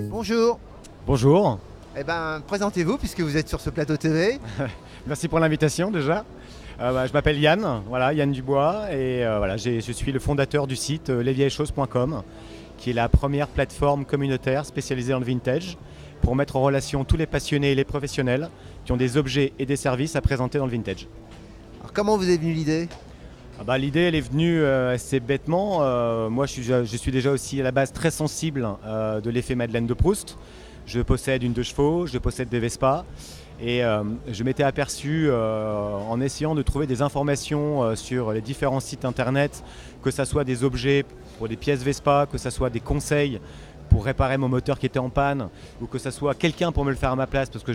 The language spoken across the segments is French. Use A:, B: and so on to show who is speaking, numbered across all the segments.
A: Bonjour.
B: Bonjour.
A: Eh ben, présentez-vous puisque vous êtes sur ce plateau TV.
B: Merci pour l'invitation déjà. Je m'appelle Yann, voilà, Yann Dubois, et je suis le fondateur du site lesvieilleschoses.com, qui est la première plateforme communautaire spécialisée dans le vintage pour mettre en relation tous les passionnés et les professionnels qui ont des objets et des services à présenter dans le vintage.
A: Alors, comment vous est venue l'idée ?
B: L'idée elle est venue assez bêtement. Moi je suis déjà aussi à la base très sensible de l'effet Madeleine de Proust. Je possède une 2 chevaux, je possède des Vespa et je m'étais aperçu en essayant de trouver des informations sur les différents sites internet, que ce soit des objets pour des pièces Vespa, que ce soit des conseils pour réparer mon moteur qui était en panne, ou que ce soit quelqu'un pour me le faire à ma place, parce que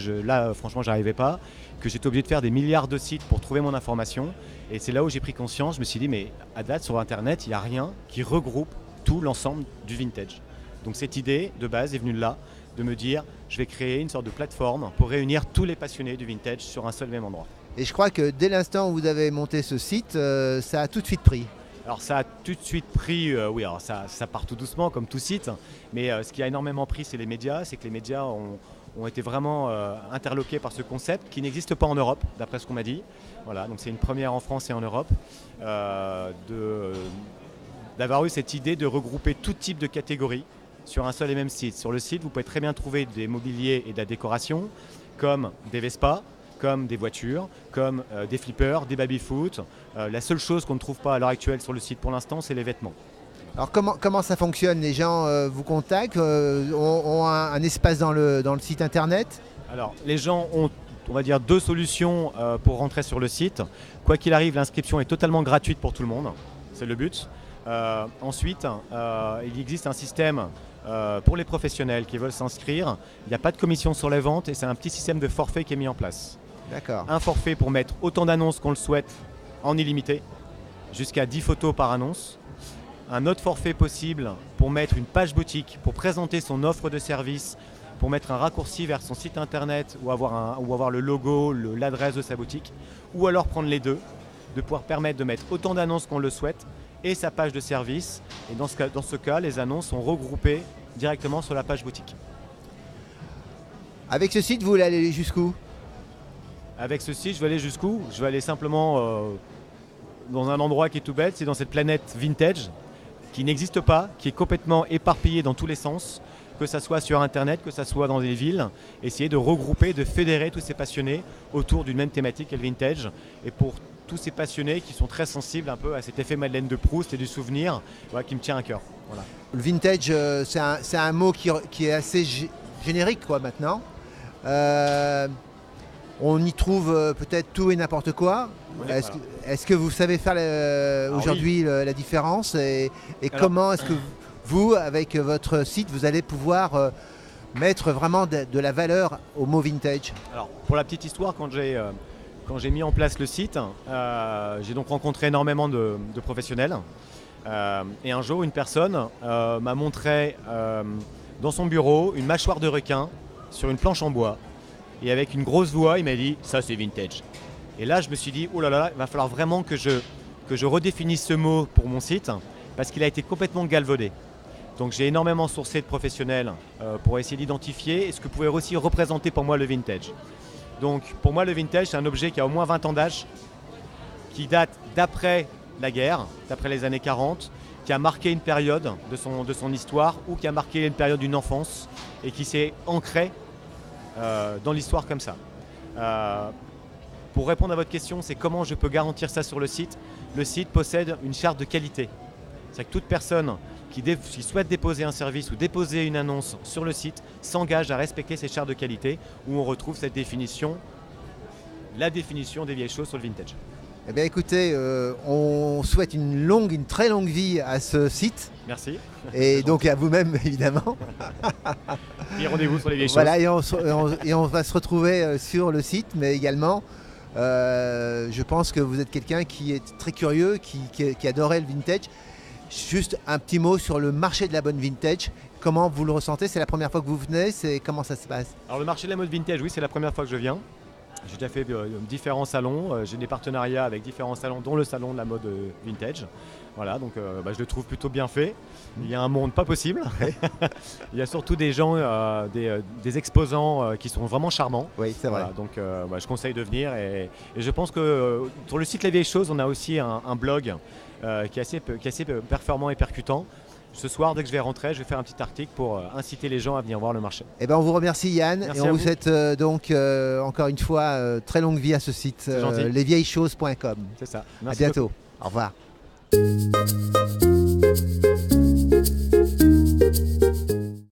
B: franchement j'arrivais pas, que j'étais obligé de faire des milliards de sites pour trouver mon information. Et c'est là où j'ai pris conscience, je me suis dit mais à date sur internet il n'y a rien qui regroupe tout l'ensemble du vintage. Donc cette idée de base est venue de là, de me dire je vais créer une sorte de plateforme pour réunir tous les passionnés du vintage sur un seul même endroit.
A: Et je crois que dès l'instant où vous avez monté ce site, ça a tout de suite pris.
B: Alors ça a tout de suite pris, oui, alors ça part tout doucement comme tout site, mais ce qui a énormément pris c'est les médias, c'est que les médias ont été vraiment interloqués par ce concept qui n'existe pas en Europe, d'après ce qu'on m'a dit. Voilà, donc c'est une première en France et en Europe, d'avoir eu cette idée de regrouper tout type de catégories sur un seul et même site. Sur le site, vous pouvez très bien trouver des mobiliers et de la décoration, comme des Vespa, comme des voitures, comme des flippers, des baby-foot. La seule chose qu'on ne trouve pas à l'heure actuelle sur le site pour l'instant, c'est les vêtements.
A: Alors comment ça fonctionne ? Les gens vous contactent, ont un espace dans le site internet ?
B: Alors les gens ont, on va dire, 2 solutions pour rentrer sur le site. Quoi qu'il arrive, l'inscription est totalement gratuite pour tout le monde, c'est le but. Ensuite, il existe un système pour les professionnels qui veulent s'inscrire. Il n'y a pas de commission sur les ventes et c'est un petit système de forfait qui est mis en place.
A: D'accord.
B: Un forfait pour mettre autant d'annonces qu'on le souhaite en illimité, jusqu'à 10 photos par annonce. Un autre forfait possible pour mettre une page boutique, pour présenter son offre de service, pour mettre un raccourci vers son site internet ou avoir le logo, l'adresse de sa boutique, ou alors prendre les deux, de pouvoir permettre de mettre autant d'annonces qu'on le souhaite et sa page de service. Et dans ce cas, les annonces sont regroupées directement sur la page boutique.
A: Avec ce site, vous voulez aller jusqu'où ?
B: Avec ce site, je vais aller jusqu'où ? Je vais aller simplement dans un endroit qui est tout bête, c'est dans cette planète vintage qui n'existe pas, qui est complètement éparpillée dans tous les sens, que ça soit sur internet, que ça soit dans des villes, essayer de regrouper, de fédérer tous ces passionnés autour d'une même thématique qu'est le vintage. Et pour tous ces passionnés qui sont très sensibles un peu à cet effet Madeleine de Proust et du souvenir, qui me tient à cœur. Voilà.
A: Le vintage, c'est un mot qui est assez générique maintenant. On y trouve peut-être tout et n'importe quoi. Est-ce que vous savez faire aujourd'hui la différence et comment est-ce que vous, avec votre site, vous allez pouvoir mettre vraiment de la valeur au mot vintage ?
B: Alors, pour la petite histoire, quand j'ai mis en place le site, j'ai donc rencontré énormément de professionnels. Et un jour, une personne m'a montré dans son bureau une mâchoire de requin sur une planche en bois. Et avec une grosse voix, il m'a dit « ça c'est vintage ». Et là, je me suis dit « oh là là, il va falloir vraiment que je redéfinisse ce mot pour mon site parce qu'il a été complètement galvaudé ». Donc j'ai énormément sourcé de professionnels pour essayer d'identifier ce que pouvait aussi représenter pour moi le vintage. Donc pour moi, le vintage, c'est un objet qui a au moins 20 ans d'âge, qui date d'après la guerre, d'après les années 40, qui a marqué une période de son histoire ou qui a marqué une période d'une enfance et qui s'est ancré dans l'histoire comme ça. Pour répondre à votre question, c'est comment je peux garantir ça sur le site. Le site possède une charte de qualité. C'est-à-dire que toute personne qui souhaite déposer un service ou déposer une annonce sur le site s'engage à respecter ces chartes de qualité où on retrouve cette définition, la définition des vieilles choses sur le vintage.
A: Eh bien écoutez, on souhaite une très longue vie à ce site.
B: Merci.
A: Et donc à vous-même évidemment.
B: Et rendez-vous sur les vieilles choses.
A: Voilà, et on va se retrouver sur le site, mais également, je pense que vous êtes quelqu'un qui est très curieux, qui adorait le vintage. Juste un petit mot sur le marché de la bonne vintage. Comment vous le ressentez ? C'est la première fois que vous venez ? Comment ça se passe ?
B: Alors le marché de la mode vintage, oui, c'est la première fois que je viens. J'ai déjà fait différents salons, j'ai des partenariats avec différents salons, dont le salon de la mode vintage. Voilà, donc je le trouve plutôt bien fait. Il y a un monde pas possible. Il y a surtout des gens, des exposants qui sont vraiment charmants.
A: Oui, c'est vrai.
B: Voilà, donc je conseille de venir. Et je pense que sur le site Les Vieilles Choses, on a aussi un blog qui est assez performant et percutant. Ce soir, dès que je vais rentrer, je vais faire un petit article pour inciter les gens à venir voir le marché.
A: Eh ben, on vous remercie Yann.
B: Merci
A: et on
B: à
A: vous
B: vous.
A: souhaite donc encore une fois très longue vie à ce site,
B: C'est gentil.
A: lesvieilleschoses.com.
B: C'est ça.
A: À
B: Merci
A: bientôt.
B: beaucoup.
A: Au revoir.